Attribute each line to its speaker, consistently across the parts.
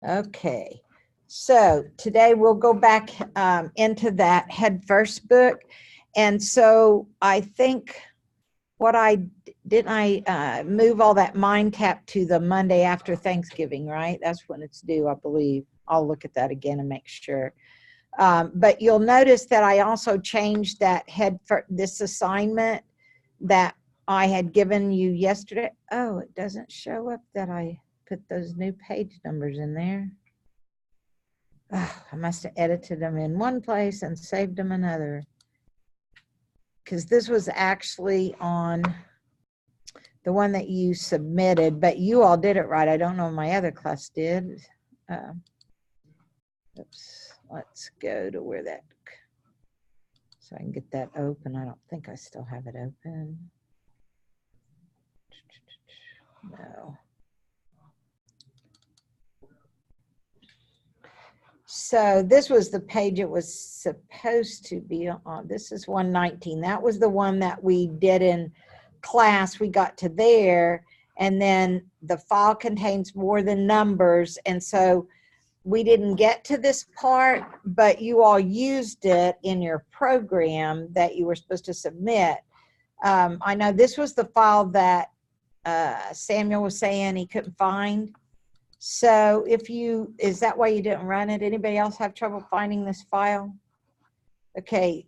Speaker 1: Okay, so today we'll go back into that Head First book. And so I think what I move all that MindTap to the Monday after Thanksgiving, right? That's when it's due, I believe. I'll look at that again and make sure. But you'll notice that I also changed that this assignment that I had given you yesterday. Oh, it doesn't show up that I put those new page numbers in there. Oh, I must have edited them in one place and saved them another. Because this was actually on the one that you submitted, but you all did it right. I don't know if my other class did. Oops, let's go to where that, so I can get that open. I don't think I still have it open. No. So this was the page it was supposed to be on. This is 119. That was the one that we did in class. We got to there, and then the file contains more than numbers, and so we didn't get to this part, but you all used it in your program that you were supposed to submit. I know this was the file that Samuel was saying he couldn't find. So is that why you didn't run it? Anybody else have trouble finding this file? Okay.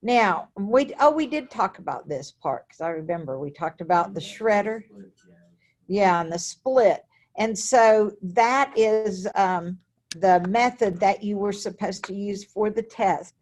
Speaker 1: Now, we did talk about this part, because I remember we talked about the shredder. Yeah, and the split. And so that is the method that you were supposed to use for the test.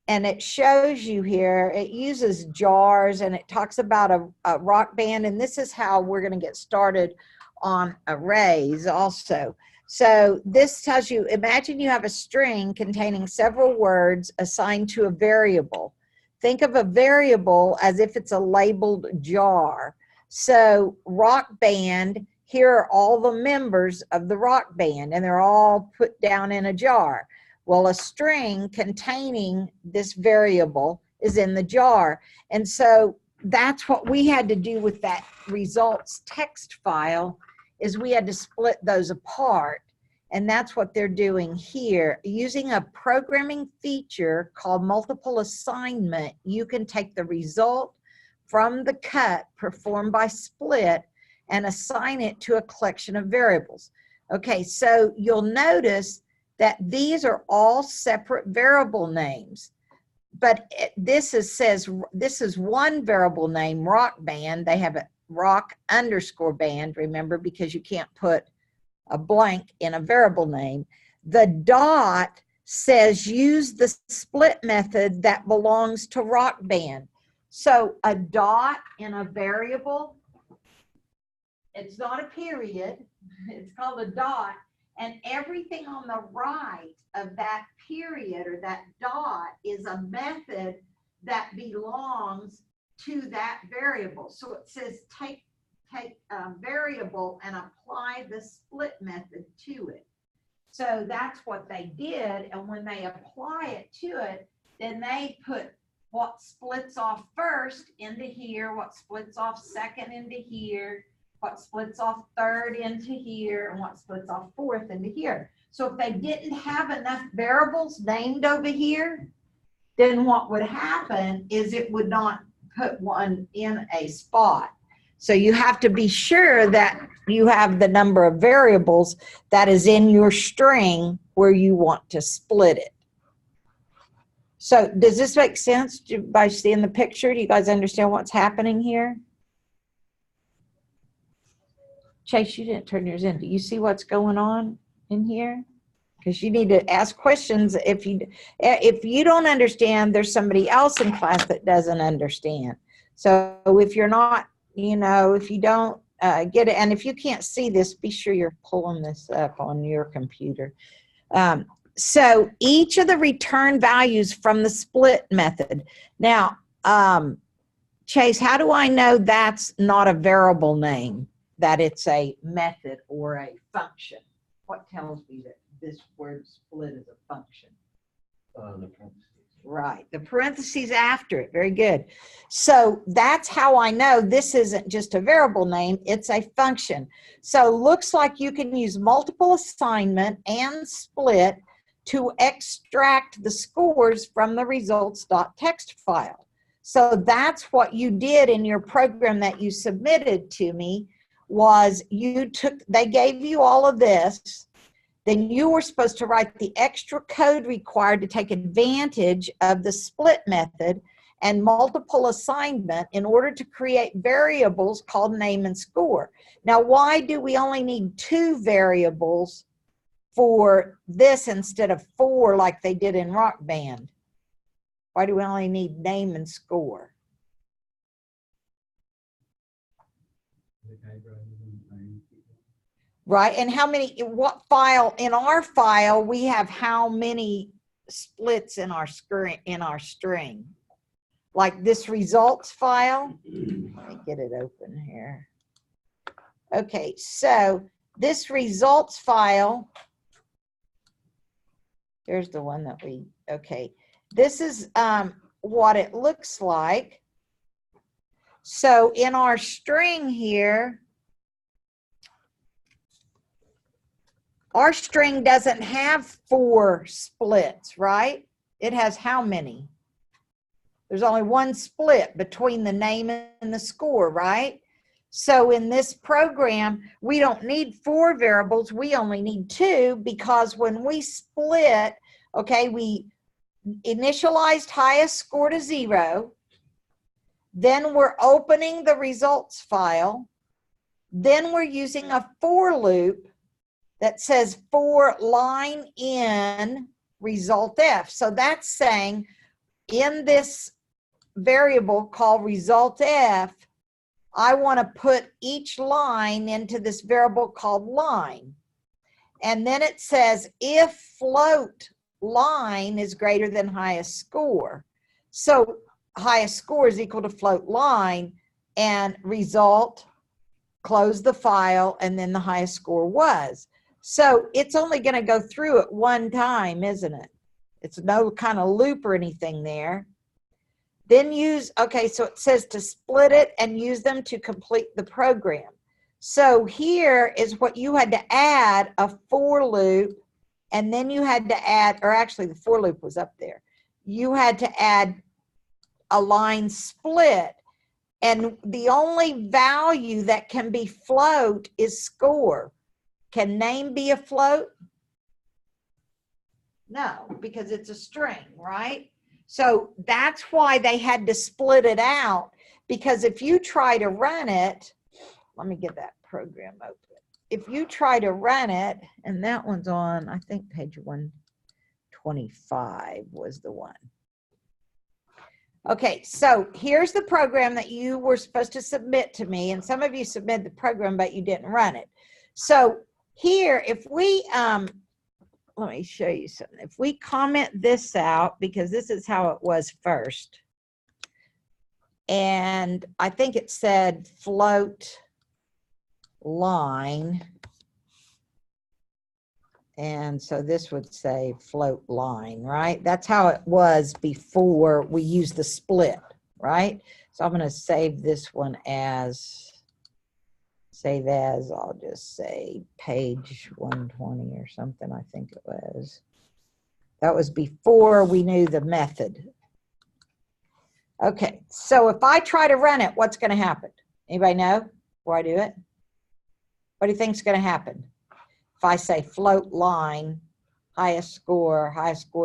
Speaker 1: And it shows you here, it uses jars, and it talks about a rock band. And this is how we're going to get started on arrays also. So this tells you, imagine you have a string containing several words assigned to a variable. Think of a variable as if it's a labeled jar. So rock band, here are all the members of the rock band, and they're all put down in a jar. Well, a string containing this variable is in the jar. And so that's what we had to do with that results text file, is we had to split those apart. And that's what they're doing here. Using a programming feature called multiple assignment, you can take the result from the cut performed by split and assign it to a collection of variables. Okay, so you'll notice that these are all separate variable names. But this is one variable name, rock band. They have a rock underscore band, remember, because you can't put a blank in a variable name. The dot says use the split method that belongs to rock band. So a dot in a variable, it's not a period, it's called a dot, and everything on the right of that period or that dot is a method that belongs to that variable. So it says take a variable and apply the split method to it. So that's what they did, and when they apply it to it, then they put what splits off first into here, what splits off second into here, what splits off third into here, and what splits off fourth into here. So if they didn't have enough variables named over here, then what would happen is it would not put one in a spot. So you have to be sure that you have the number of variables that is in your string where you want to split it. So does this make sense by seeing the picture? Do you guys understand what's happening here? Chase, you didn't turn yours in. Do you see what's going on in here? Because you need to ask questions. If you don't understand, there's somebody else in class that doesn't understand. So if you're not, if you don't get it, and if you can't see this, be sure you're pulling this up on your computer. So each of the return values from the split method. Now, Chase, how do I know that's not a variable name, that it's a method or a function? What tells me that this word split is a function?
Speaker 2: The parentheses.
Speaker 1: Right, the parentheses after it. Very good. So that's how I know this isn't just a variable name, it's a function. So looks like you can use multiple assignment and split to extract the scores from the results.txt file. So that's what you did in your program that you submitted to me, was they gave you all of this. Then you were supposed to write the extra code required to take advantage of the split method and multiple assignment in order to create variables called name and score. Now, why do we only need 2 variables for this instead of 4 like they did in Rock Band? Why do we only need name and score? Right, and how many, what file, in our file, we have how many splits in our string? Like this results file, let me get it open here. Okay, so this results file, here's the one that okay. This is what it looks like. So in our string here, our string doesn't have 4 splits, right? It has how many? There's only 1 split between the name and the score, right? So in this program, we don't need 4 variables. We only need 2, because when we split, okay, we initialized highest score to 0. Then we're opening the results file. Then we're using a for loop that says for line in result F. So that's saying in this variable called result F, I want to put each line into this variable called line. And then it says if float line is greater than highest score. So highest score is equal to float line, and result, close the file, and then the highest score was. So it's only going to go through it 1 time, isn't it? It's no kind of loop or anything there. Then okay, so it says to split it and use them to complete the program. So here is what you had to add, a for loop, and then you had to add, or actually the for loop was up there. You had to add a line split, and the only value that can be float is score. Can name be a float? No, because it's a string, right? So that's why they had to split it out, because if you try to run it, let me get that program open. If you try to run it, and that one's on, I think page 125 was the one. Okay, so here's the program that you were supposed to submit to me, and some of you submitted the program, but you didn't run it. So here, if we, let me show you something. If we comment this out, because this is how it was first, and I think it said float line, and so this would say float line, right? That's how it was before we used the split, right? So I'm going to save this one as, I'll just say page 120 or something, I think it was. That was before we knew the method. Okay, so if I try to run it, what's going to happen? Anybody know before I do it? What do you think is going to happen? If I say float line, highest score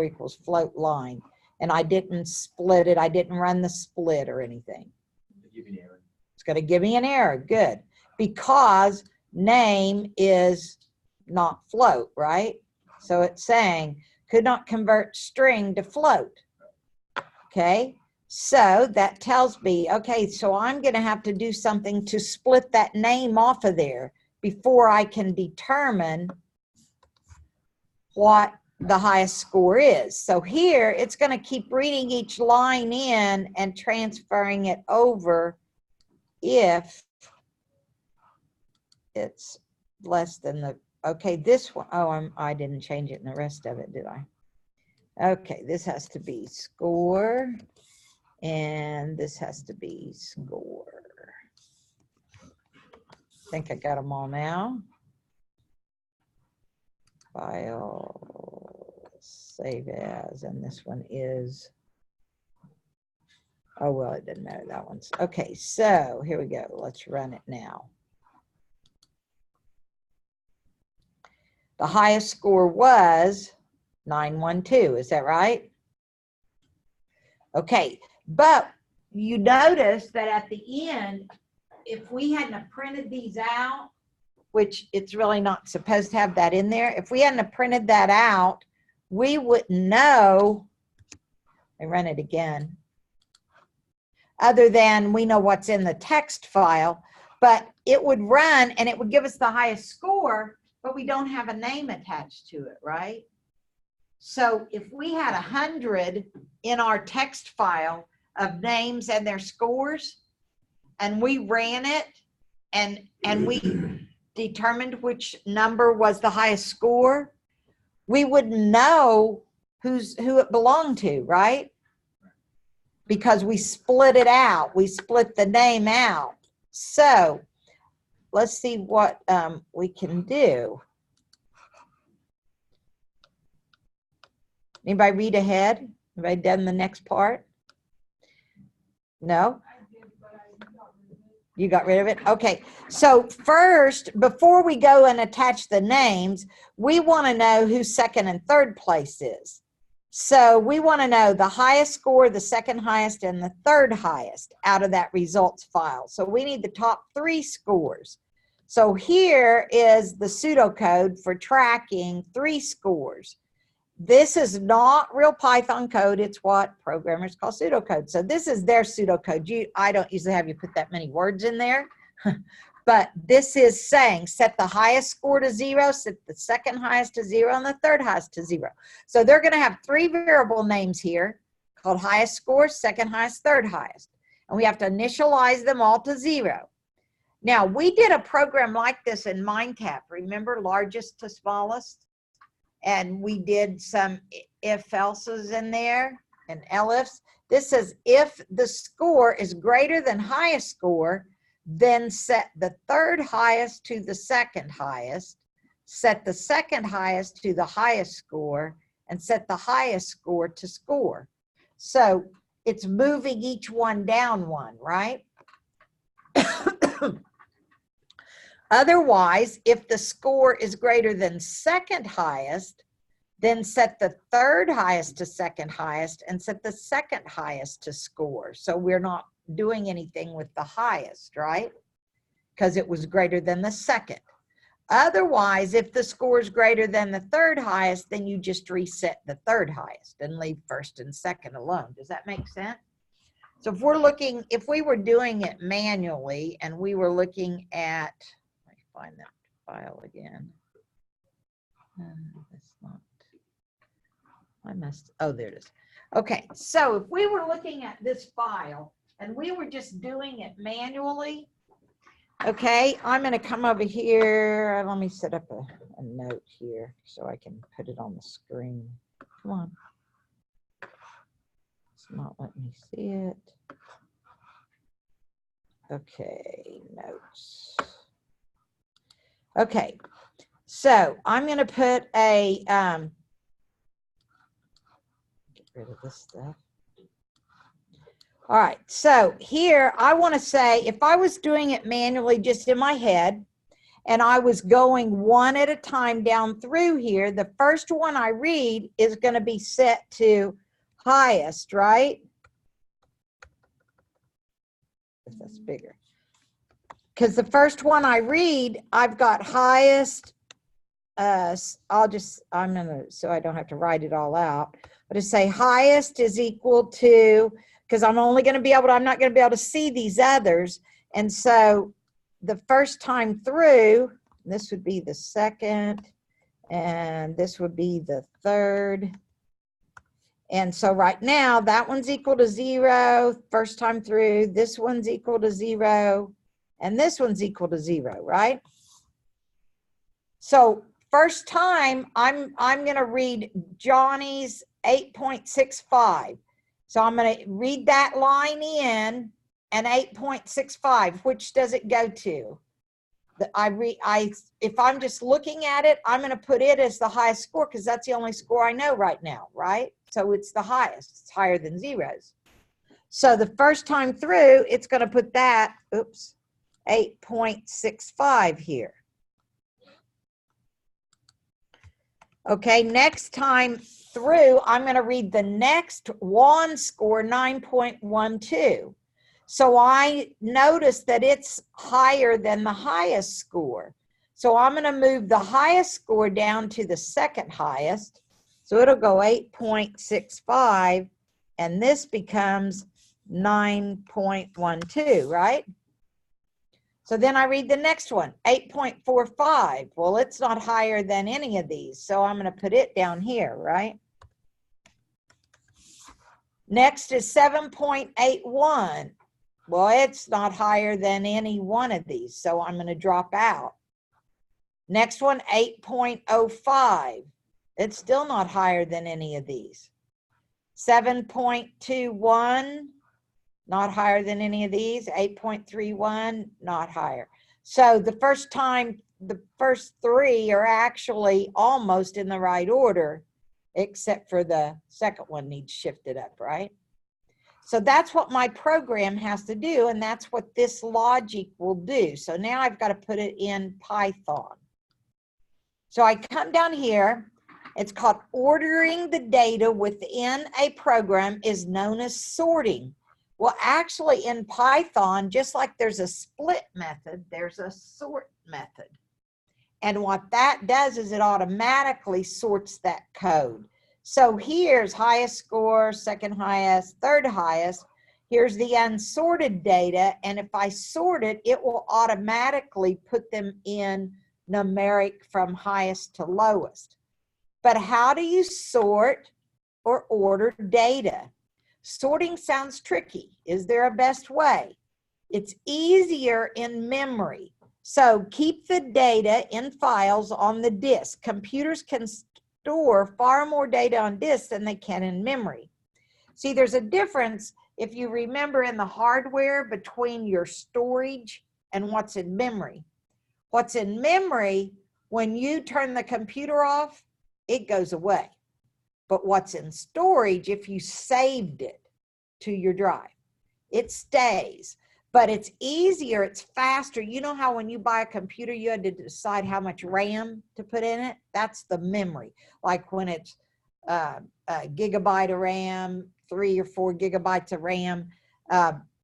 Speaker 1: equals float line, and I didn't split it, I didn't run the split or anything. It's going to give me an error, good. Because name is not float, right? So it's saying could not convert string to float. Okay, so that tells me, okay, so I'm going to have to do something to split that name off of there before I can determine what the highest score is. So here it's going to keep reading each line in and transferring it over if it's less than the, okay, this one, oh, I didn't change it in the rest of it, did I? Okay, this has to be score, and this has to be score. I think I got them all now. File, save as, and this one is, oh, well, it didn't matter. That one's, okay, so here we go. Let's run it now. The highest score was 912, is that right? Okay, but you notice that at the end, if we hadn't have printed these out, which it's really not supposed to have that in there, if we hadn't have printed that out, we wouldn't know, I run it again, other than we know what's in the text file, but it would run and it would give us the highest score, but we don't have a name attached to it, right? So if we had 100 in our text file of names and their scores, and we ran it and we determined which number was the highest score, we wouldn't know who it belonged to, right? Because we split it out. We split the name out. So let's see what we can do. Anybody read ahead? Anybody done the next part? No? You got rid of it? Okay. So first, before we go and attach the names, we want to know who second and third place is. So we want to know the highest score, the second highest, and the third highest out of that results file. So we need the top 3 scores. So here is the pseudocode for tracking 3 scores. This is not real Python code. It's what programmers call pseudocode. So this is their pseudocode. I don't usually have you put that many words in there. But this is saying set the highest score to 0, set the second highest to 0, and the third highest to 0. So they're going to have 3 variable names here called highest score, second highest, third highest. And we have to initialize them all to 0. Now, we did a program like this in MindTap. Remember, largest to smallest? And we did some if-else's in there and elifs. This says if the score is greater than highest score, then set the third highest to the second highest, set the second highest to the highest score, and set the highest score to score. So it's moving each one down 1, right? Otherwise, if the score is greater than second highest, then set the third highest to second highest and set the second highest to score. So we're not doing anything with the highest, right? Because it was greater than the second. Otherwise, if the score is greater than the third highest, then you just reset the third highest and leave first and second alone. Does that make sense? So if we were doing it manually and we were looking at, let me find that file again. That's not, oh, there it is. Okay, so if we were looking at this file and we were just doing it manually, okay, I'm going to come over here. Let me set up a note here so I can put it on the screen. Come on. It's not letting me see it. Okay, notes. Okay, so I'm going to put a, get rid of this stuff. All right, so here I want to say if I was doing it manually just in my head and I was going one at a time down through here, the first one I read is going to be set to highest, right? If that's bigger. Because the first one I read, I've got highest, I'm going to, so I don't have to write it all out, but to say highest is equal to, because I'm not going to be able to see these others. And so the first time through, this would be the second, and this would be the third. And so right now, that one's equal to 0, first time through, this one's equal to 0, and this one's equal to 0, right? So first time, I'm going to read Johnny's 8.65. So I'm going to read that line in, and 8.65, which does it go to? If I'm just looking at it, I'm going to put it as the highest score because that's the only score I know right now, right? So it's the highest. It's higher than zeros. So the first time through, it's going to put that, 8.65 here. Okay, next time through, I'm going to read the next one score, 9.12. So I notice that it's higher than the highest score. So I'm going to move the highest score down to the second highest. So it'll go 8.65, and this becomes 9.12, right? So then I read the next one, 8.45. Well, it's not higher than any of these, so I'm going to put it down here, right? Next is 7.81. Well, it's not higher than any one of these, so I'm going to drop out. Next one, 8.05. It's still not higher than any of these. 7.21. Not higher than any of these. 8.31, not higher. So the first three are actually almost in the right order, except for the second one needs shifted up, right? So that's what my program has to do, and that's what this logic will do. So now I've got to put it in Python. So I come down here. It's called ordering the data within a program is known as sorting. Well, actually in Python, just like there's a split method, there's a sort method. And what that does is it automatically sorts that code. So here's highest score, second highest, third highest. Here's the unsorted data. And if I sort it, it will automatically put them in numeric from highest to lowest. But how do you sort or order data? Sorting sounds tricky. Is there a best way? It's easier in memory. So keep the data in files on the disk. Computers can store far more data on disk than they can in memory. See, there's a difference, if you remember, in the hardware between your storage and what's in memory. What's in memory, when you turn the computer off, it goes away. But what's in storage, if you saved it to your drive, it stays. But it's easier, it's faster. You know how when you buy a computer, you had to decide how much RAM to put in it? That's the memory. Like when it's a gigabyte of RAM, 3 or 4 gigabytes of RAM.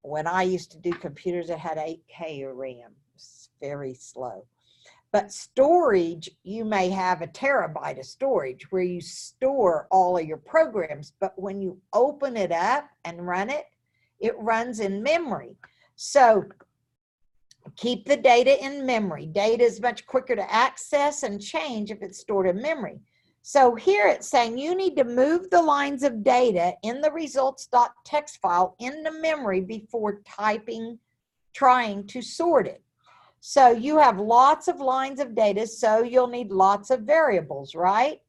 Speaker 1: When I used to do computers, it had 8K of RAM. It's very slow. But storage, you may have a terabyte of storage where you store all of your programs. But when you open it up and run it, it runs in memory. So keep the data in memory. Data is much quicker to access and change if it's stored in memory. So here it's saying you need to move the lines of data in the results.txt file into memory before trying to sort it. So you have lots of lines of data, so you'll need lots of variables, right?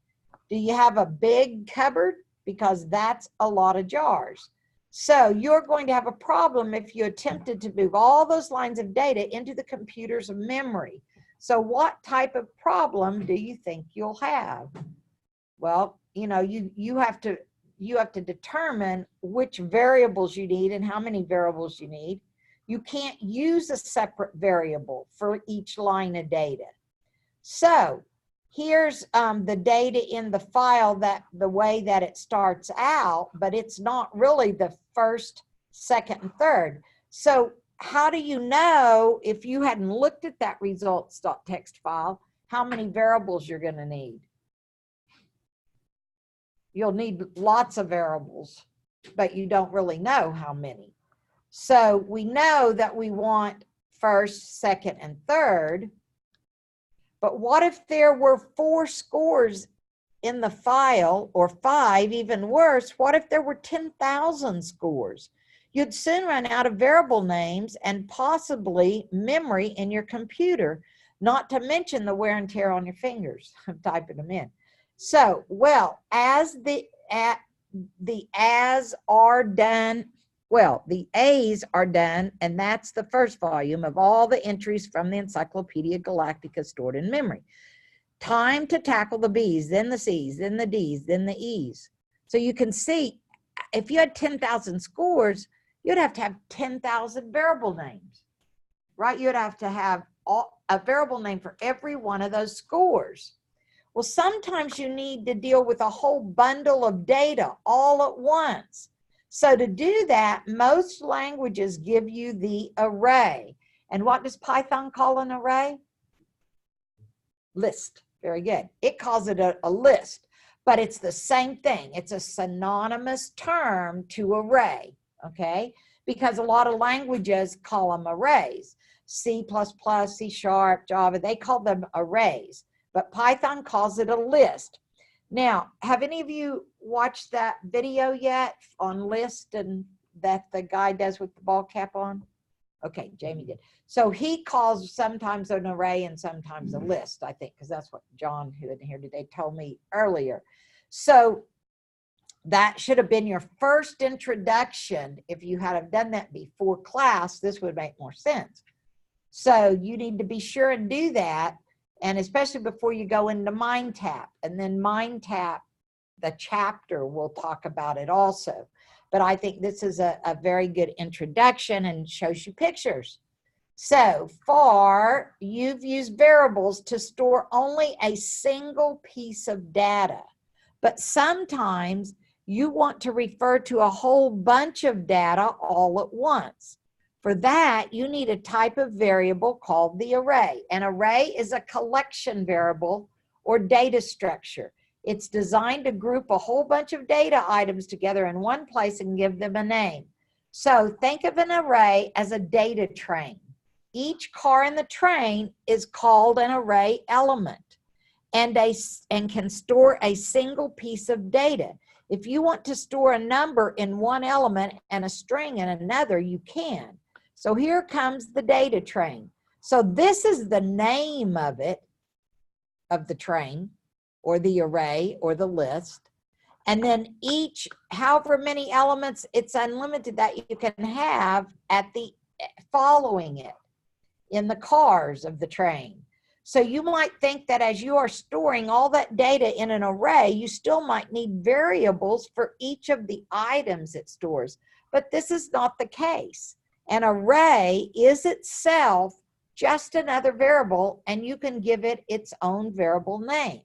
Speaker 1: Do you have a big cupboard? Because that's a lot of jars. So you're going to have a problem if you attempted to move all those lines of data into the computer's memory. So what type of problem do you think you'll have? Well, you know, you have to determine which variables you need and how many variables you need. You can't use a separate variable for each line of data. So here's the data in the file, that the way that it starts out, but it's not really the first, second, and third. So how do you know, if you hadn't looked at that results.txt file, how many variables you're going to need? You'll need lots of variables, but you don't really know how many. So we know that we want first, second, and third. But what if there were 4 scores in the file, or 5, even worse? What if there were 10,000 scores? You'd soon run out of variable names and possibly memory in your computer, not to mention the wear and tear on your fingers of typing them in. So, well, as the as are done. Well, the A's are done, and that's the first volume of all the entries from the Encyclopedia Galactica stored in memory. Time to tackle the B's, then the C's, then the D's, then the E's. So you can see, if you had 10,000 scores, you'd have to have 10,000 variable names, right? You'd have to have a variable name for every one of those scores. Well, sometimes you need to deal with a whole bundle of data all at once. So to do that, most languages give you the array. And what does Python call an array? List. Very good. It calls it a list, but it's the same thing. It's a synonymous term to array, okay? Because a lot of languages call them arrays. C++, C#, Java, they call them arrays, but Python calls it a list. Now, have any of you watched that video yet on list and that the guy does with the ball cap on? Okay, Jamie did. So he calls sometimes an array and sometimes a list, I think, because that's what John, who isn't here today, told me earlier. So that should have been your first introduction. If you had have done that before class, this would make more sense. So you need to be sure and do that, and especially before you go into MindTap. And then MindTap, the chapter, will talk about it also. But I think this is a very good introduction and shows you pictures. So far, you've used variables to store only a single piece of data. But sometimes you want to refer to a whole bunch of data all at once. For that, you need a type of variable called the array. An array is a collection variable or data structure. It's designed to group a whole bunch of data items together in one place and give them a name. So think of an array as a data train. Each car in the train is called an array element and can store a single piece of data. If you want to store a number in one element and a string in another, you can. So here comes the data train. So this is the name of it, of the train, or the array, or the list. And then each, however many elements, it's unlimited that you can have at the following it in the cars of the train. So you might think that as you are storing all that data in an array, you still might need variables for each of the items it stores. But this is not the case. An array is itself just another variable, and you can give it its own variable name.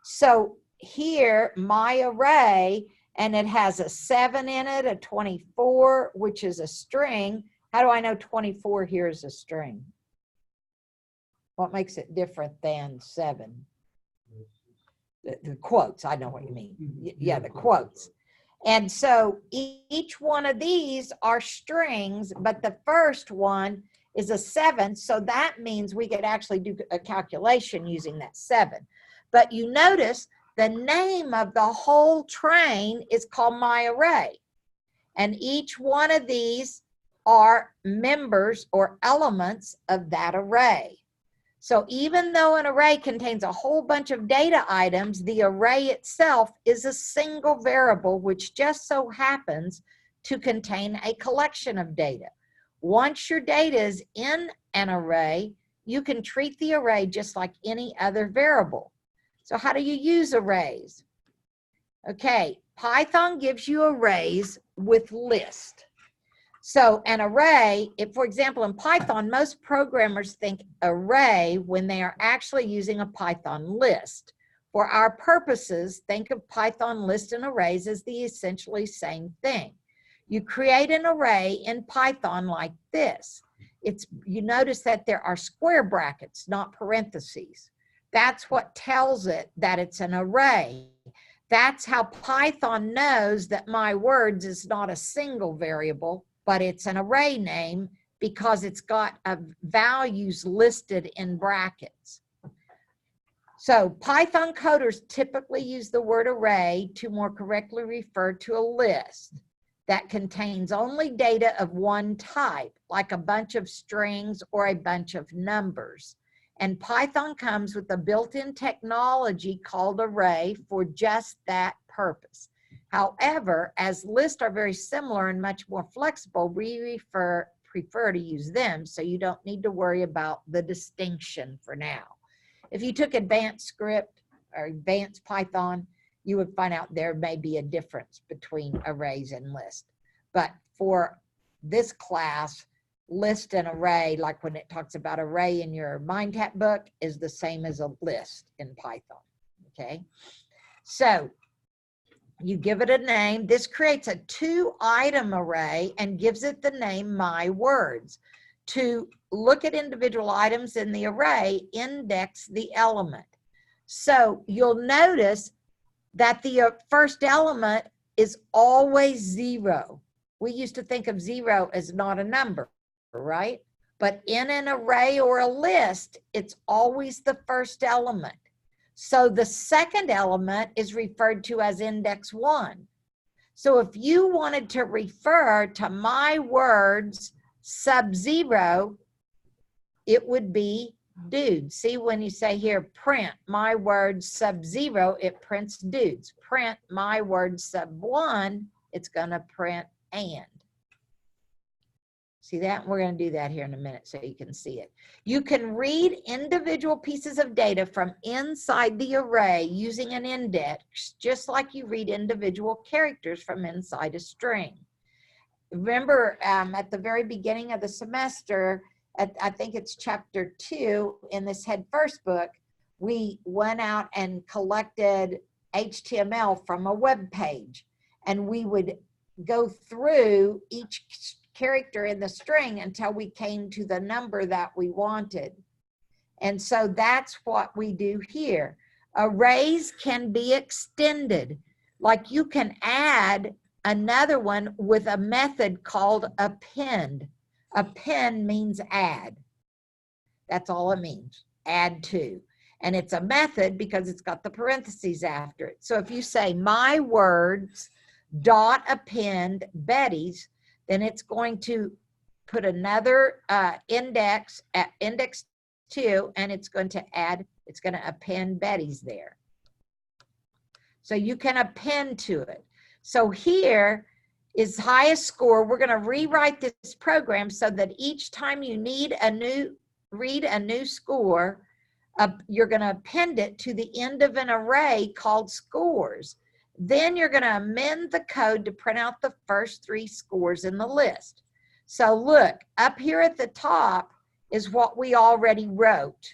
Speaker 1: So here, my array, and it has a 7 in it, a 24, which is a string. How do I know 24 here is a string? What makes it different than 7? The quotes, I know what you mean. Yeah, the quotes. And so each one of these are strings, but the first one is a 7. So that means we could actually do a calculation using that 7. But you notice the name of the whole train is called my array. And each one of these are members or elements of that array. So even though an array contains a whole bunch of data items, the array itself is a single variable which just so happens to contain a collection of data. Once your data is in an array, you can treat the array just like any other variable. So how do you use arrays? Okay, Python gives you arrays with list. So an array, if, for example, in Python, most programmers think array when they are actually using a Python list. For our purposes, think of Python list and arrays as the essentially same thing. You create an array in Python like this. You notice that there are square brackets, not parentheses. That's what tells it that it's an array. That's how Python knows that my words is not a single variable, but it's an array name because it's got values listed in brackets. So Python coders typically use the word array to more correctly refer to a list that contains only data of one type, like a bunch of strings or a bunch of numbers. And Python comes with a built-in technology called array for just that purpose. However, as lists are very similar and much more flexible, we prefer to use them, so you don't need to worry about the distinction for now. If you took advanced script or advanced Python, you would find out there may be a difference between arrays and lists. But for this class, list and array, like when it talks about array in your MindTap book, is the same as a list in Python, okay? So you give it a name. This creates a 2-item array and gives it the name My Words. To look at individual items in the array, index the element. So you'll notice that the first element is always 0. We used to think of 0 as not a number, right? But in an array or a list, it's always the first element. So the second element is referred to as index 1. So if you wanted to refer to My Words sub-0, it would be dudes. See, when you say here, print My Words sub-0, it prints dudes. Print My Words sub-1, it's going to print and. See that? We're going to do that here in a minute so you can see it. You can read individual pieces of data from inside the array using an index, just like you read individual characters from inside a string. Remember, at the very beginning of the semester, I think it's chapter 2 in this Head First book, we went out and collected HTML from a web page, and we would go through each character in the string until we came to the number that we wanted. And so that's what we do here. Arrays can be extended. Like you can add another one with a method called append. Append means add. That's all it means, add to. And it's a method because it's got the parentheses after it. So if you say My Words dot append Betty's, then it's going to put another index at index 2, and it's going to add, it's going to append Betty's there. So you can append to it. So here is highest score. We're going to rewrite this program so that each time you need read a new score, you're going to append it to the end of an array called scores. Then you're going to amend the code to print out the first 3 scores in the list. So look, up here at the top is what we already wrote.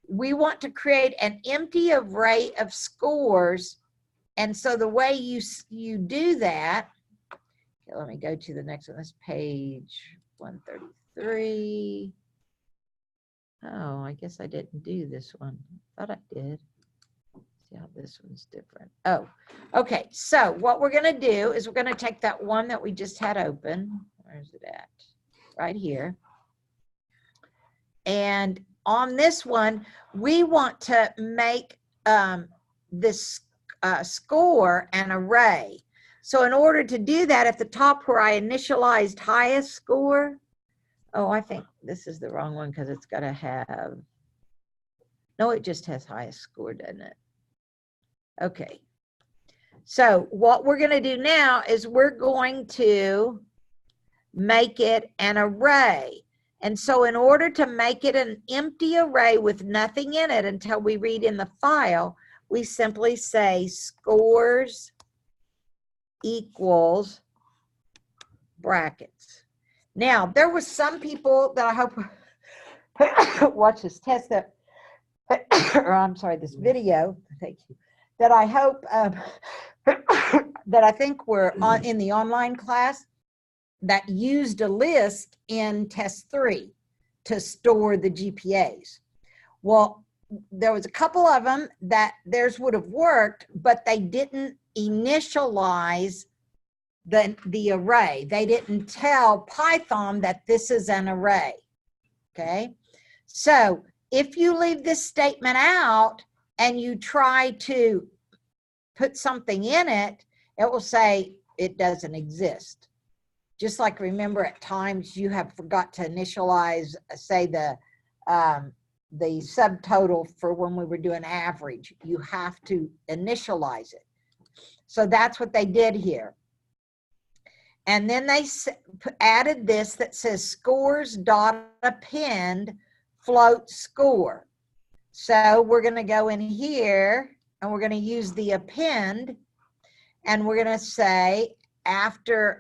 Speaker 1: We want to create an empty array of scores. And so the way you do that, okay, let me go to the next one. This page 133. Oh, I guess I didn't do this one. I thought I did. See how this one's different. Oh, okay. So what we're going to do is we're going to take that one that we just had open. Where's it at? Right here. And on this one, we want to make this score an array. So in order to do that, at the top where I initialized highest score, oh, I think this is the wrong one because it's got to have, no, it just has highest score, doesn't it? Okay. So what we're going to do now is we're going to make it an array. And so in order to make it an empty array with nothing in it until we read in the file, we simply say scores equals brackets. Now, there was some people that I hope watch this test that, or I'm sorry, this video, thank you, that I hope, that I think were in the online class that used a list in test 3 to store the GPAs. Well, there was a couple of them that theirs would have worked, but they didn't initialize the array. They didn't tell Python that this is an array, okay? So if you leave this statement out and you try to put something in it, it will say it doesn't exist. Just like, remember, at times you have forgot to initialize, say, the subtotal for when we were doing average. You have to initialize it. So that's what they did here. And then they added this that says scores dot append float score. So we're going to go in here and we're going to use the append, and we're going to say after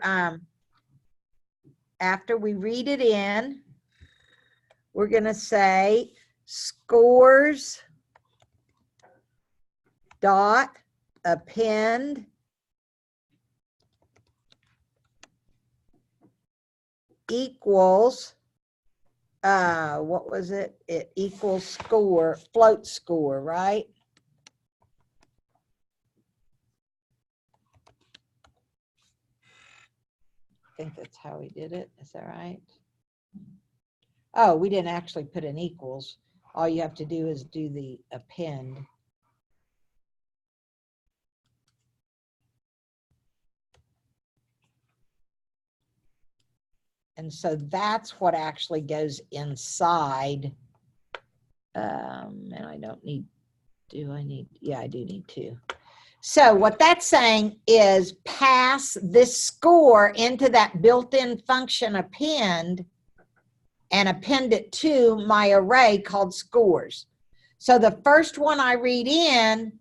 Speaker 1: we read it in, we're going to say scores dot append equals, what was it? It equals score, float score, right? I think that's how we did it. Is that right? Oh, we didn't actually put in equals. All you have to do is do the append. And so that's what actually goes inside. And I don't need, yeah, I do need to. So what that's saying is pass this score into that built-in function append and append it to my array called scores. So the first one I read in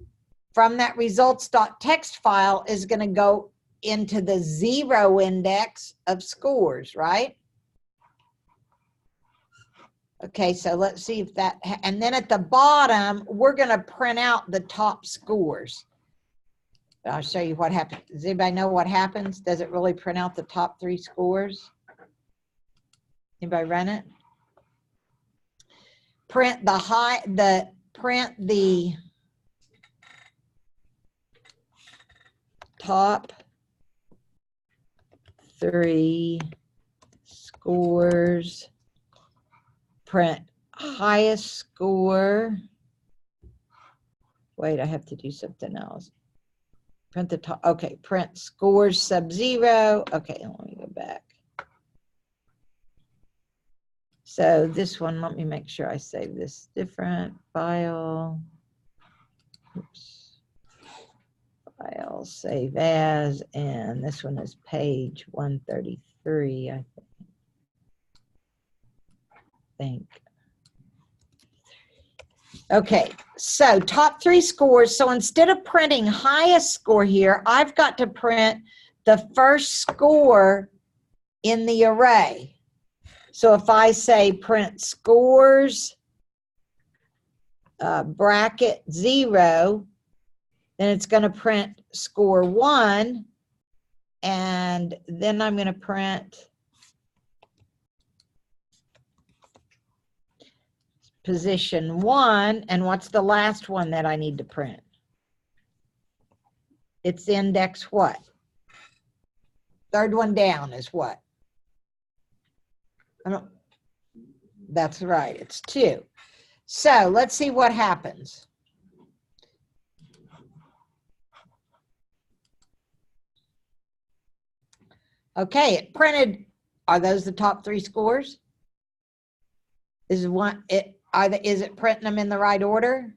Speaker 1: from that results.txt file is going to go into the 0 index of scores, right? Okay, so let's see if that, and then at the bottom, we're going to print out the top scores. I'll show you what happens. Does anybody know what happens? Does it really print out the top 3 scores? Anybody run it? Print the top 3 scores, print highest score. Wait, I have to do something else. Print the top, okay, print scores sub-0. Okay, let me go back. So this one, let me make sure I save this different file. Oops. File, save as, and this one is page 133, I think. Okay, so top 3 scores. So instead of printing highest score here, I've got to print the first score in the array. So if I say print scores, bracket 0, then it's going to print score 1, and then I'm going to print position 1, and what's the last one that I need to print? It's index what? Third one down is what? That's right, it's 2. So let's see what happens. Okay, it printed. Are those the top 3 scores? Is it printing them in the right order?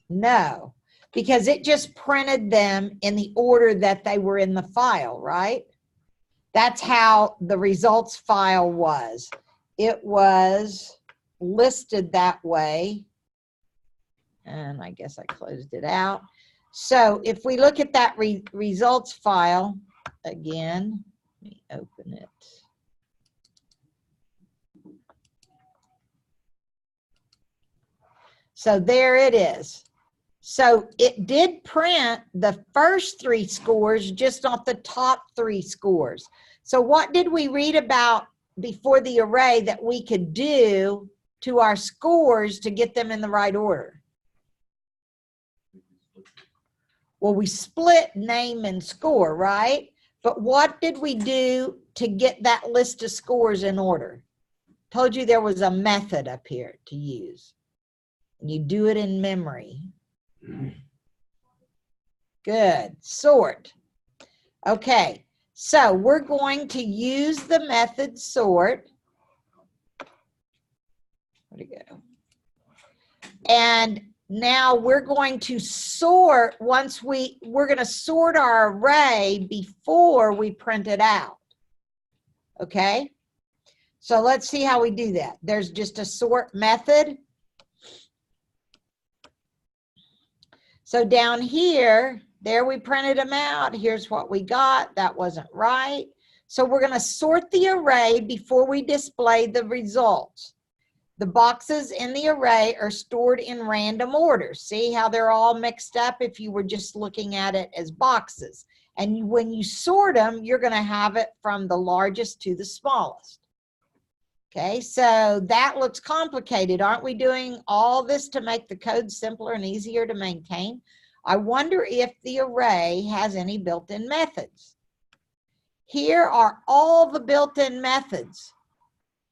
Speaker 1: No, because it just printed them in the order that they were in the file, right? That's how the results file was. It was listed that way. And I guess I closed it out. So if we look at that results file again, let me open it. So there it is. So it did print the first 3 scores, just not the top 3 scores. So what did we read about before the array that we could do to our scores to get them in the right order? Well, we split name and score, right? But what did we do to get that list of scores in order? Told you there was a method up here to use. And you do it in memory. Good. Sort. Okay. So we're going to use the method sort. Where'd it go? And now we're going to sort we're going to sort our array before we print it out. Okay? So let's see how we do that. There's just a sort method. So down here, there we printed them out. Here's what we got. That wasn't right. So we're going to sort the array before we display the results. The boxes in the array are stored in random order. See how they're all mixed up if you were just looking at it as boxes. And when you sort them, you're going to have it from the largest to the smallest. Okay, so that looks complicated. Aren't we doing all this to make the code simpler and easier to maintain? I wonder if the array has any built-in methods. Here are all the built-in methods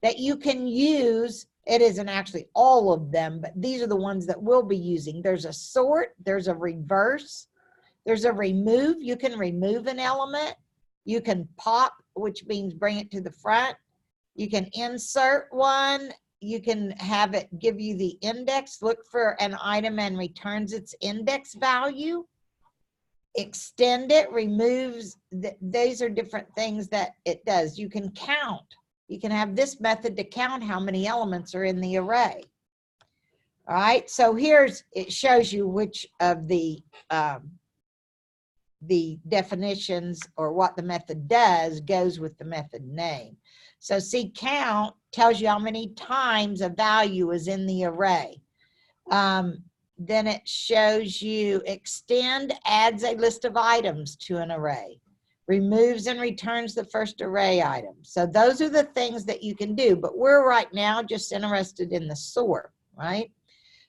Speaker 1: that you can use. It isn't actually all of them, but these are the ones that we'll be using. There's a sort, there's a reverse, there's a remove. You can remove an element. You can pop, which means bring it to the front. You can insert one. You can have it give you the index, look for an item and returns its index value. Extend it, removes, these are different things that it does. You can count. You can have this method to count how many elements are in the array. All right, so it shows you which of the definitions or what the method does goes with the method name. So see, count tells you how many times a value is in the array. Then it shows you extend adds a list of items to an array. Removes and returns the first array item. So those are the things that you can do, but we're right now just interested in the sort, right?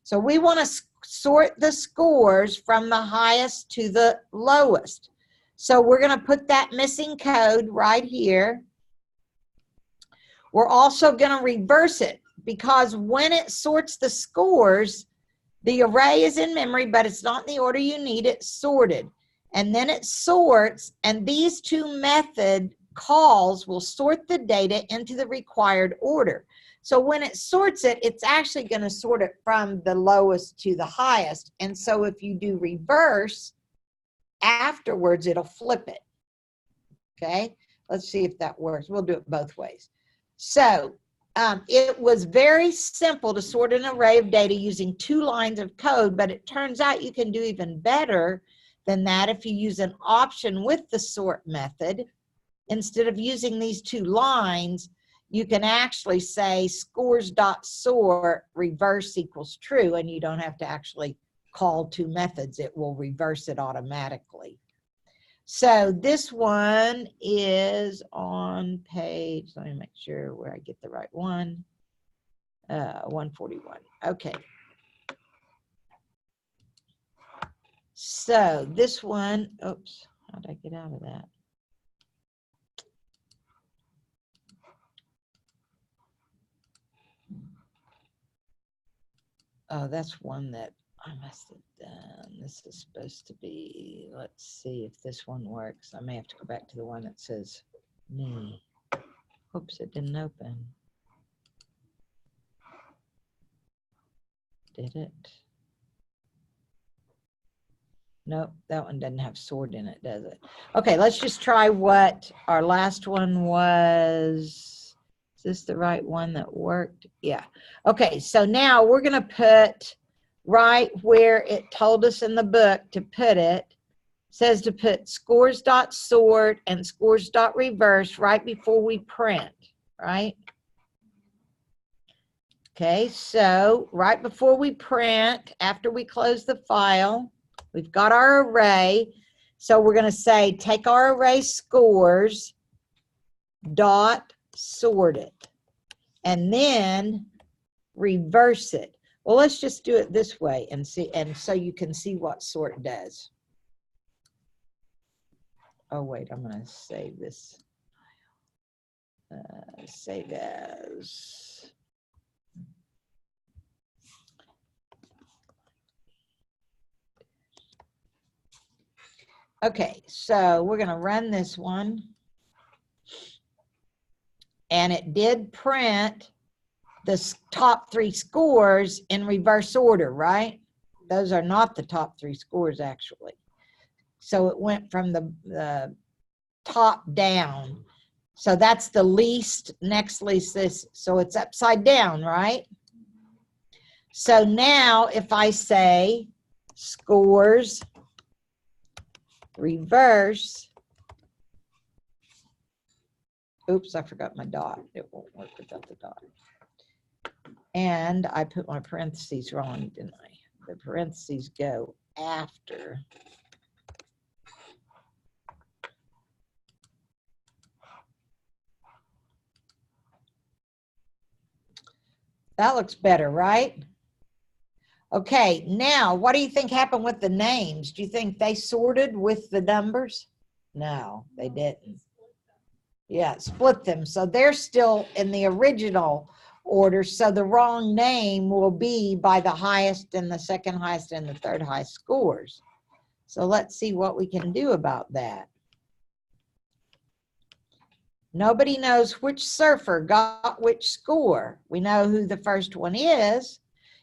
Speaker 1: So we want to sort the scores from the highest to the lowest. So we're going to put that missing code right here. We're also going to reverse it because when it sorts the scores, the array is in memory, but it's not in the order you need it sorted. And then it sorts, and these two method calls will sort the data into the required order. So when it sorts it, it's actually going to sort it from the lowest to the highest. And so if you do reverse, afterwards it'll flip it. Okay, let's see if that works. We'll do it both ways. So it was very simple to sort an array of data using 2 lines of code, but it turns out you can do even better than that if you use an option with the sort method. Instead of using these 2 lines, you can actually say scores.sort reverse equals true, and you don't have to actually call 2 methods. It will reverse it automatically. So this one is on page, let me make sure where I get the right one, 141. Okay. So this one, oops, how did I get out of that? Oh, that's one that I must have done. This is supposed to be, let's see if this one works. I may have to go back to the one that says me. Oops, it didn't open. Did it? Nope, that one doesn't have sort in it, does it? Okay, let's just try what our last one was. Is this the right one that worked? Yeah. Okay, so now we're going to put right where it told us in the book to put it. It says to put scores.sort and scores.reverse right before we print, right? Okay, so right before we print, after we close the file, we've got our array. So we're going to say take our array scores dot sort it and then reverse it. Well, let's just do it this way and see, and so you can see what sort does. Oh wait, I'm going to save this. Save as. Okay, so we're going to run this one. And it did print the top 3 scores in reverse order, right? those are not the top 3 scores actually. So it went from the top down. So that's the least, next least this, so it's upside down, right? So now if I say scores reverse, oops, I forgot my dot. It won't work without the dot. And I put my parentheses wrong, didn't I? The parentheses go after. That looks better, right? Okay, now what do you think happened with the names? Do you think they sorted with the numbers? No, they didn't. Yeah, split them. So they're still in the original order. So the wrong name will be by the highest and the second highest and the third highest scores. So let's see what we can do about that. Nobody knows which surfer got which score. We know who the first one is.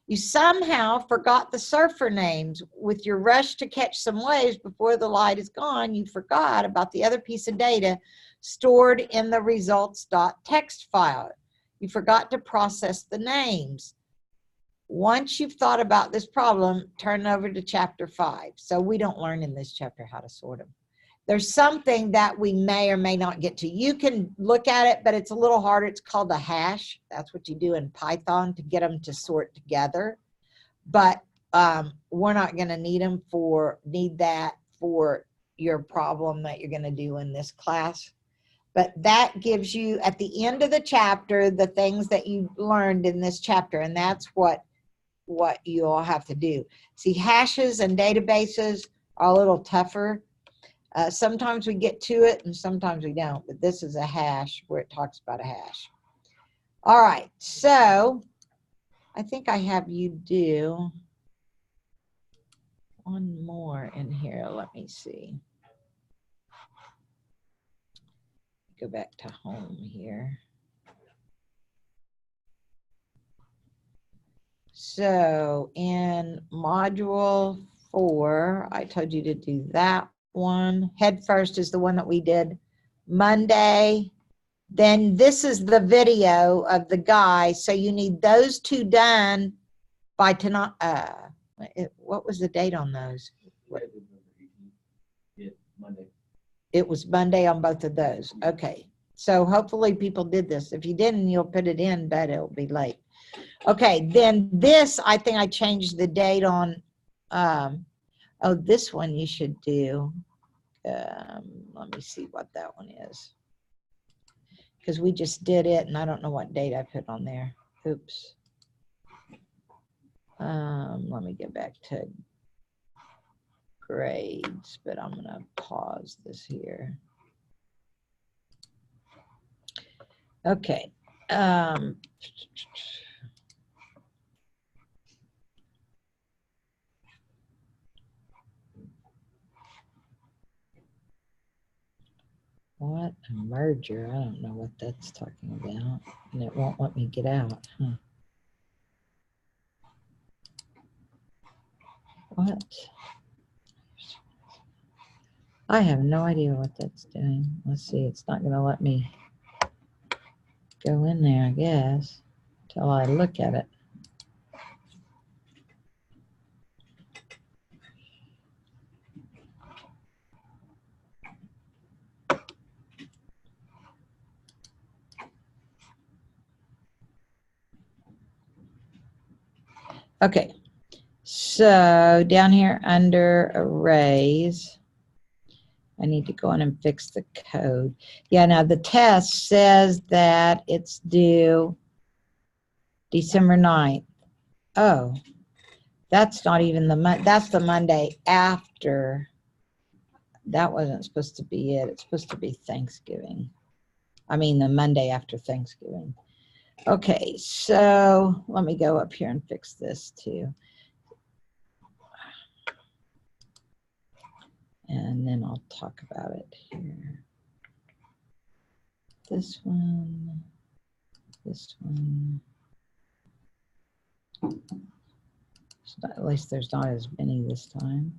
Speaker 1: You somehow forgot the surfer names. With your rush to catch some waves before the light is gone, you forgot about the other piece of data stored in the results.txt file. You forgot to process the names. Once you've thought about this problem, turn over to chapter 5. So we don't learn in this chapter how to sort them. There's something that we may or may not get to. You can look at it, but it's a little harder. It's called a hash. That's what you do in Python to get them to sort together. But we're not going to need that for your problem that you're going to do in this class. But that gives you, at the end of the chapter, the things that you learned in this chapter. And that's what you all have to do. See, hashes and databases are a little tougher. Sometimes we get to it and sometimes we don't, but this is a hash where it talks about a hash. All right, so I think I have you do one more in here. Let me see. Go back to home here. So in module 4, I told you to do that one. Head first is the one that we did Monday. Then this is the video of the guy. So you need those 2 done by tonight. What was the date on those?
Speaker 2: Monday.
Speaker 1: It was Monday on both of those. Okay. So hopefully people did this. If you didn't, you'll put it in, but it'll be late. Okay, then this, I think I changed the date on, oh, this one you should do. Let me see what that one is. Because we just did it, and I don't know what date I put on there. Oops. Let me get back to grades, but I'm going to pause this here. Okay. What a merger. I don't know what that's talking about. And it won't let me get out, huh? What? I have no idea what that's doing. Let's see, it's not going to let me go in there, I guess, until I look at it. Okay, so down here under arrays, I need to go in and fix the code. Yeah, now the test says that it's due December 9th. Oh, that's not even that's the Monday after. That wasn't supposed to be it. It's supposed to be Thanksgiving. I mean, the Monday after Thanksgiving. Okay, so let me go up here and fix this too. And then I'll talk about it here. This one, this one. At least there's not as many this time.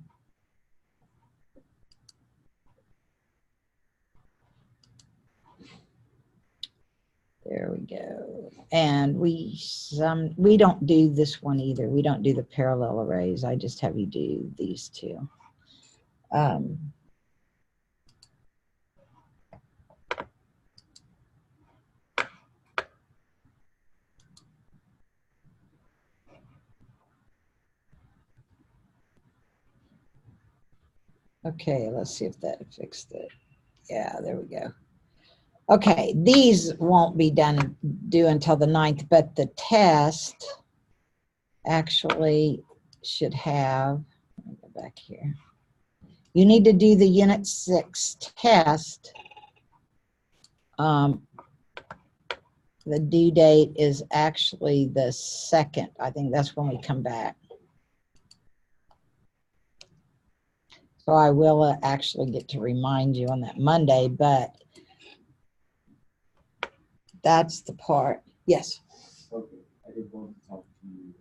Speaker 1: There we go. And we don't do this one either. We don't do the parallel arrays. I just have you do these two. Okay, let's see if that fixed it. Yeah, there we go. Okay, these won't be due until the 9th, but the test actually should have, let me go back here. You need to do the Unit 6 test. The due date is actually the 2nd. I think that's when we come back. So I will actually get to remind you on that Monday, but that's the part. Yes.
Speaker 2: Okay, I did want to talk to you.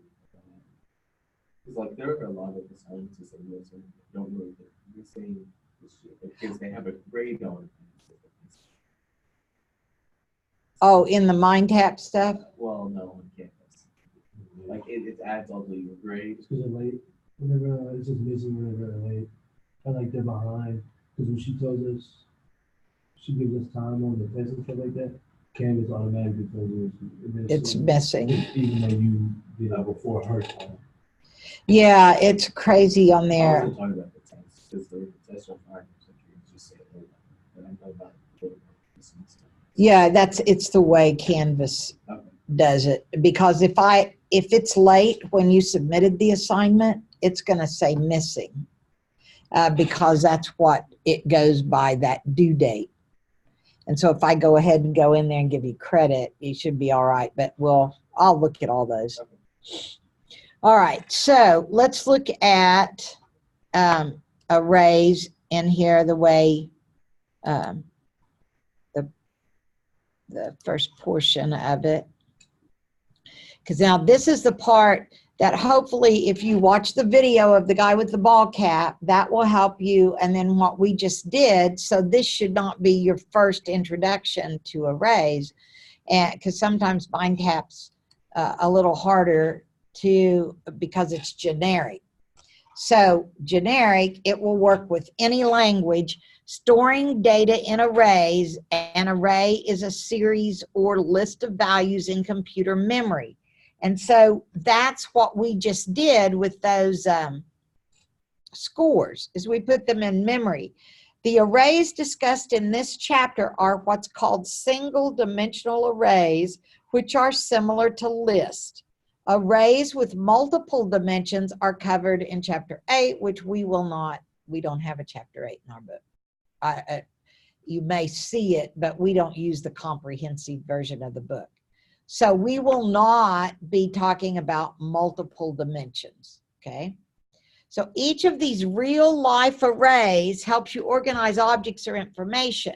Speaker 2: Because like there are a lot of the scientists that don't know that you're saying this shit because they have a grade on it.
Speaker 1: Oh, in the MindTap stuff?
Speaker 2: Well, no, on campus. Like it adds all to your grades.
Speaker 3: Because they're late. Whenever it's just missing whenever they're late. I like they're behind. Because when she tells us, she gives us time on the test and stuff like that. Canvas automatically tells us
Speaker 1: it's missing.
Speaker 3: Even though you did it before her time.
Speaker 1: Yeah, it's crazy on there.
Speaker 2: I wasn't talking about the test because the tests are fine. Just say it later. But I'm talking about the
Speaker 1: yeah, it's the way Canvas does it. Because if it's late when you submitted the assignment, it's going to say missing. Because that's what it goes by, that due date. And so if I go ahead and go in there and give you credit, you should be all right. But I'll look at all those. All right, so let's look at arrays in here the way the first portion of it. Because now this is the part that hopefully if you watch the video of the guy with the ball cap, that will help you. And then what we just did, so this should not be your first introduction to arrays, and because sometimes MindTap's a little harder because it's generic. So generic, it will work with any language. Storing data in arrays, an array is a series or list of values in computer memory. And so that's what we just did with those scores, is we put them in memory. The arrays discussed in this chapter are what's called single-dimensional arrays, which are similar to lists. Arrays with multiple dimensions are covered in Chapter 8, which we don't have a Chapter 8 in our book. You may see it, but we don't use the comprehensive version of the book. So we will not be talking about multiple dimensions, okay? So each of these real-life arrays helps you organize objects or information.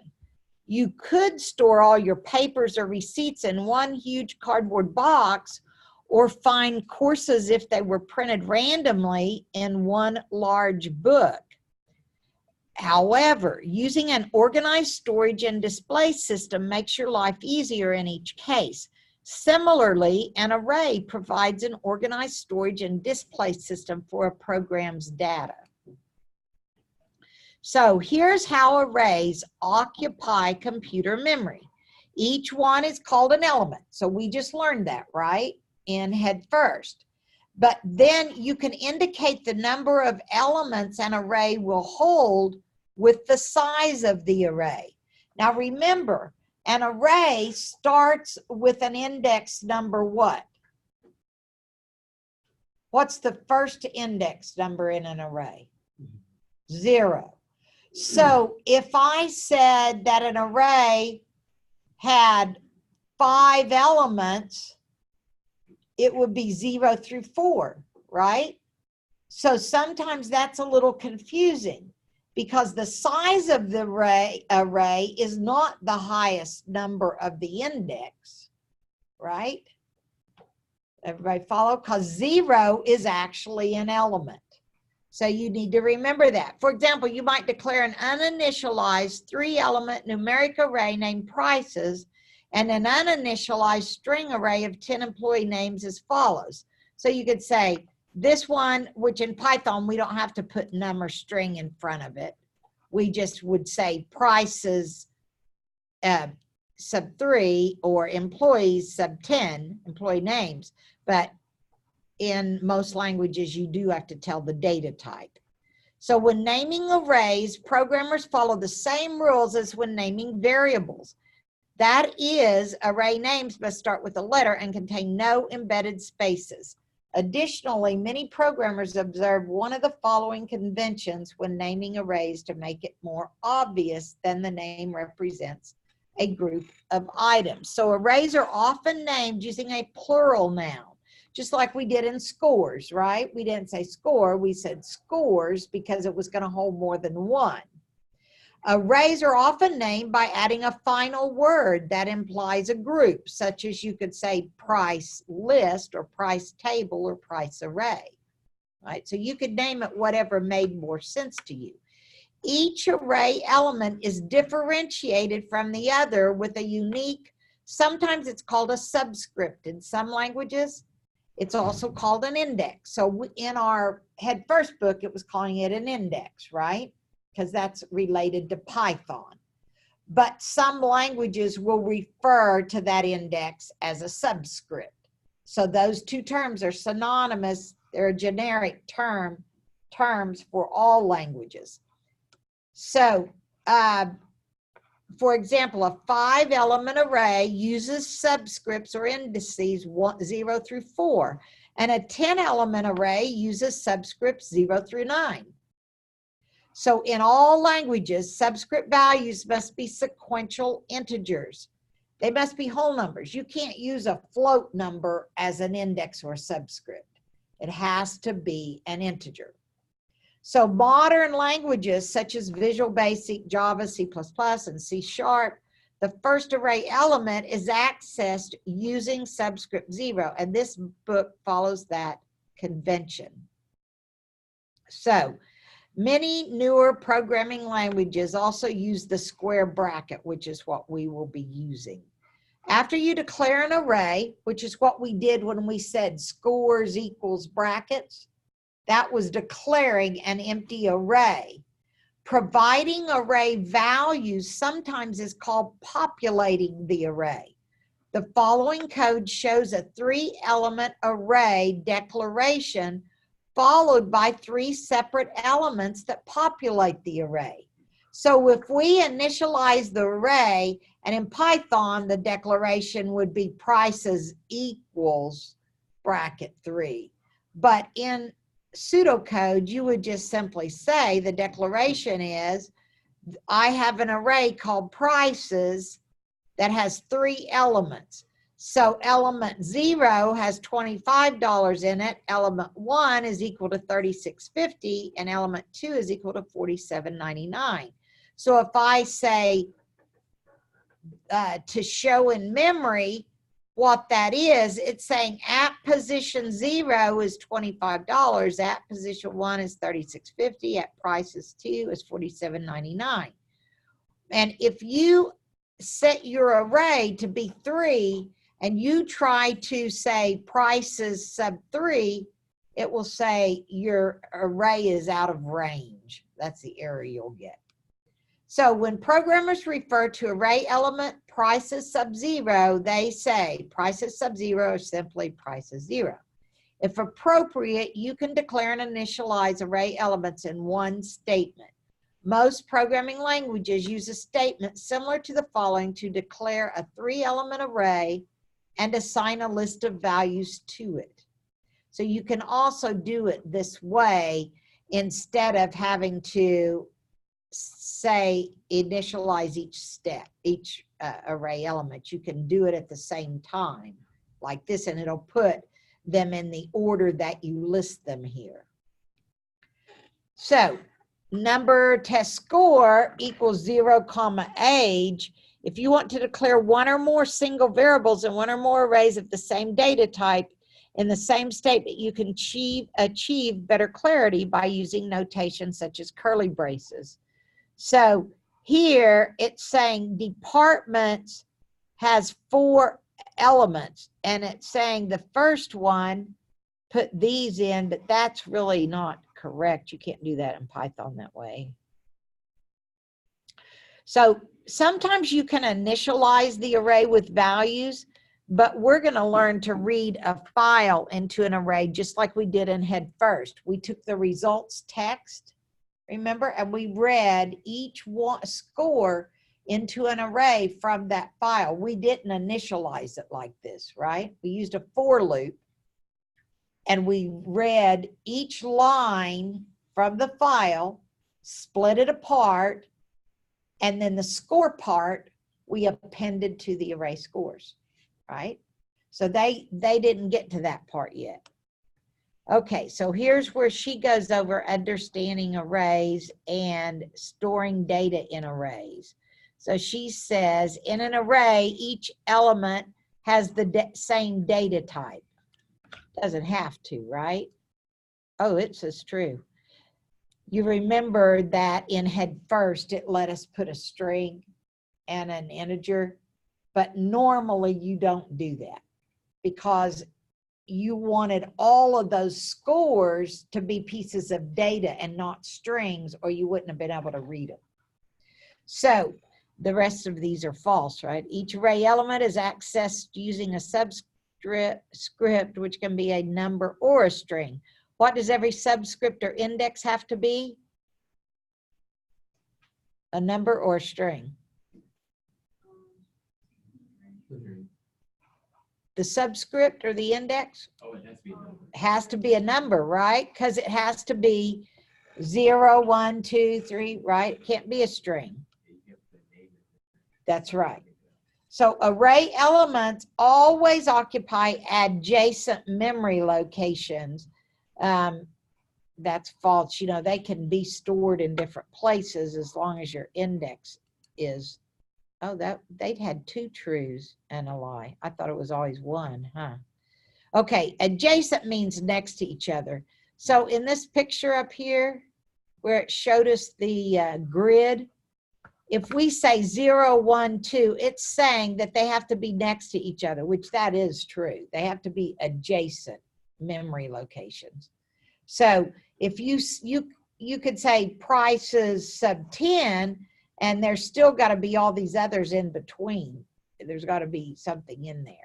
Speaker 1: You could store all your papers or receipts in one huge cardboard box, or find courses if they were printed randomly in one large book. However, using an organized storage and display system makes your life easier in each case. Similarly, an array provides an organized storage and display system for a program's data. So here's how arrays occupy computer memory. Each one is called an element. So we just learned that, right? In head first. But then you can indicate the number of elements an array will hold with the size of the array. Now remember, an array starts with an index number what? What's the first index number in an array? 0. So if I said that an array had 5 elements, it would be 0 through 4, right? So sometimes that's a little confusing because the size of the array is not the highest number of the index, right? Everybody follow? Because 0 is actually an element. So you need to remember that. For example, you might declare an uninitialized 3-element numeric array named prices and an uninitialized string array of 10 employee names as follows. So you could say this one, which in Python, we don't have to put num or string in front of it. We just would say prices sub 3 or employees sub 10, employee names. But in most languages, you do have to tell the data type. So when naming arrays, programmers follow the same rules as when naming variables. That is, array names must start with a letter and contain no embedded spaces. Additionally, many programmers observe one of the following conventions when naming arrays to make it more obvious than the name represents a group of items. So arrays are often named using a plural noun. Just like we did in scores, right? We didn't say score, we said scores because it was going to hold more than one. Arrays are often named by adding a final word that implies a group, such as you could say price list or price table or price array, right? So you could name it whatever made more sense to you. Each array element is differentiated from the other with a unique, sometimes it's called a subscript in some languages. It's also called an index. So in our Head First book, it was calling it an index, right? Because that's related to Python. But some languages will refer to that index as a subscript. So those two terms are synonymous. They're generic terms for all languages. So, for example, a 5-element array uses subscripts or indices 0 through 4, and a 10-element array uses subscripts 0 through 9. So in all languages, subscript values must be sequential integers. They must be whole numbers. You can't use a float number as an index or subscript. It has to be an integer. So modern languages such as Visual Basic, Java, C++, and C#, the first array element is accessed using subscript 0, and this book follows that convention. So many newer programming languages also use the square bracket, which is what we will be using. After you declare an array, which is what we did when we said scores equals brackets, that was declaring an empty array. Providing array values sometimes is called populating the array. The following code shows a 3-element array declaration followed by 3 separate elements that populate the array. So if we initialize the array, and in Python, the declaration would be prices equals bracket 3. But in pseudocode, you would just simply say the declaration is, I have an array called prices that has 3 elements. So element 0 has $25 in it, element 1 is equal to $36.50, and element 2 is equal to $47.99. So if I say to show in memory what that is, it's saying at position 0 is $25, at position 1 is $36.50, at prices 2 is $47.99. And if you set your array to be 3 and you try to say prices sub 3, it will say your array is out of range. That's the error you'll get. So when programmers refer to array element prices sub 0, they say prices sub 0 is simply prices 0. If appropriate, you can declare and initialize array elements in one statement. Most programming languages use a statement similar to the following to declare a 3-element array and assign a list of values to it. So you can also do it this way instead of having to say initialize each step, each array element. You can do it at the same time like this, and it'll put them in the order that you list them here. So number test score equals 0, age. If you want to declare one or more single variables in one or more arrays of the same data type, In the same statement, you can achieve better clarity by using notation such as curly braces. So here it's saying departments has 4 elements, and it's saying the first one, put these in, but that's really not correct. You can't do that in Python that way. So sometimes you can initialize the array with values, but we're going to learn to read a file into an array just like we did in Head First. We took the results text, remember, and we read each score into an array from that file. We didn't initialize it like this, right? We used a for loop, and we read each line from the file, split it apart, and then the score part we appended to the array scores, right? So they didn't get to that part yet. Okay, so here's where she goes over understanding arrays and storing data in arrays. So she says, in an array, each element has the same data type. Doesn't have to, right? Oh, it says true. You remember that in Head First, it let us put a string and an integer, but normally you don't do that because you wanted all of those scores to be pieces of data and not strings, or you wouldn't have been able to read them. So the rest of these are false, right? Each array element is accessed using a subscript, which can be a number or a string. What does every subscript or index have to be? A number or a string? The subscript or the index?
Speaker 2: Oh, it has to be a number.
Speaker 1: Has to be a number, right? Because it has to be 0, 1, 2, 3, right? It can't be a string. That's right. So array elements always occupy adjacent memory locations. That's false. You know, they can be stored in different places as long as your index is. Oh, they'd had 2 trues and a lie. I thought it was always 1, huh? Okay, adjacent means next to each other. So in this picture up here, where it showed us the grid, if we say 0, 1, 2, it's saying that they have to be next to each other, which that is true. They have to be adjacent memory locations. So if you could say prices sub 10, and there's still got to be all these others in between. There's got to be something in there.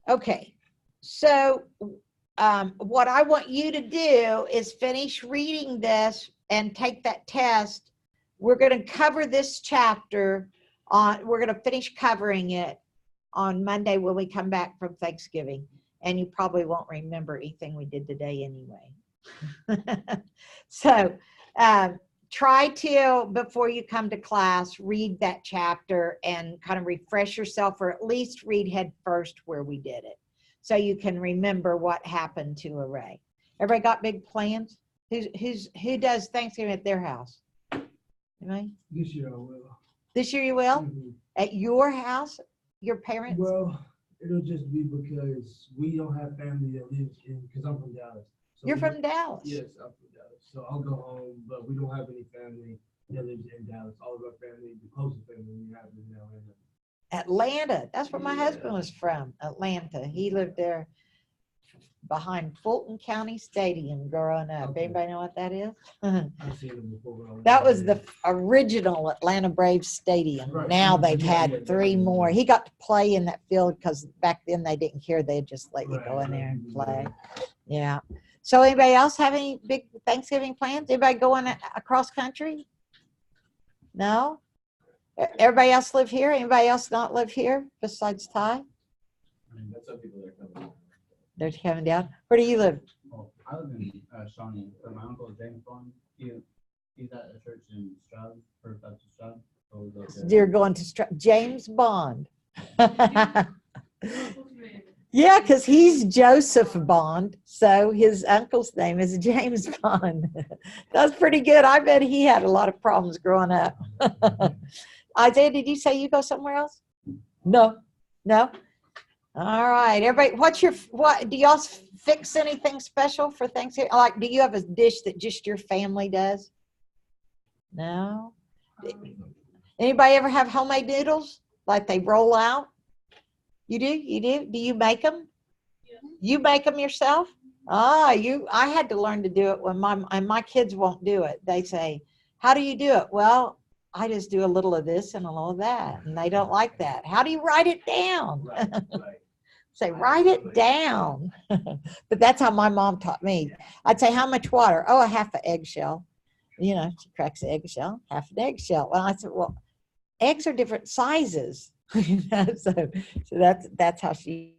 Speaker 1: Okay, so what I want you to do is finish reading this and take that test. We're going to cover this chapter we're going to finish covering it on Monday when we come back from Thanksgiving. And you probably won't remember anything we did today anyway. So try to, before you come to class, read that chapter and kind of refresh yourself, or at least read Head First where we did it, so you can remember what happened to array. Everybody got big plans? Who does Thanksgiving at their house? Anybody?
Speaker 3: This year I will.
Speaker 1: This year you will?
Speaker 3: Mm-hmm.
Speaker 1: At your house? Your parents?
Speaker 3: Well, it'll just be because we don't have family that lives in, because I'm from Dallas. So
Speaker 1: You're from Dallas?
Speaker 3: Yes, I'm from Dallas. So I'll go home, but we don't have any family that lives in Dallas. All of our family, the closest family we have is in Atlanta.
Speaker 1: Atlanta. That's where my husband was from, Atlanta. He lived there behind Fulton County Stadium growing up.
Speaker 3: Okay.
Speaker 1: Anybody know what that is?
Speaker 3: I've seen them before.
Speaker 1: That was the original Atlanta Braves stadium.
Speaker 3: Right.
Speaker 1: Now they've
Speaker 3: Yeah,
Speaker 1: had 3 more. He got to play in that field because back then they didn't care. They'd just let you go in there and play. Yeah. So anybody else have any big Thanksgiving plans? Anybody going across country? No? Everybody else live here? Anybody else not live here besides Ty?
Speaker 2: That's some people that are coming.
Speaker 1: They're coming down. Where do you live?
Speaker 4: Oh, I live in Shawnee. But my uncle James Bond, he's at a church in Stroud, First Baptist Stroud. So
Speaker 1: You're going to James Bond. Yeah, because he's Joseph Bond, so his uncle's name is James Bond. That's pretty good. I bet he had a lot of problems growing up. Isaiah, did you say you go somewhere else? No, no. All right, everybody. What do y'all fix anything special for Thanksgiving? Like, do you have a dish that just your family does? No. Anybody ever have homemade noodles like they roll out? You do? You do? Do you make them? You make them yourself? I had to learn to do it when my kids won't do it. They say, "How do you do it?" Well, I just do a little of this and a little of that, and they don't like that. How do you write it down?
Speaker 2: Right.
Speaker 1: Say, write it down. But that's how my mom taught me. I'd say, how much water? Oh, a half an eggshell. You know, she cracks the eggshell, half an eggshell. Well, I said, well, eggs are different sizes. You know, so that's how she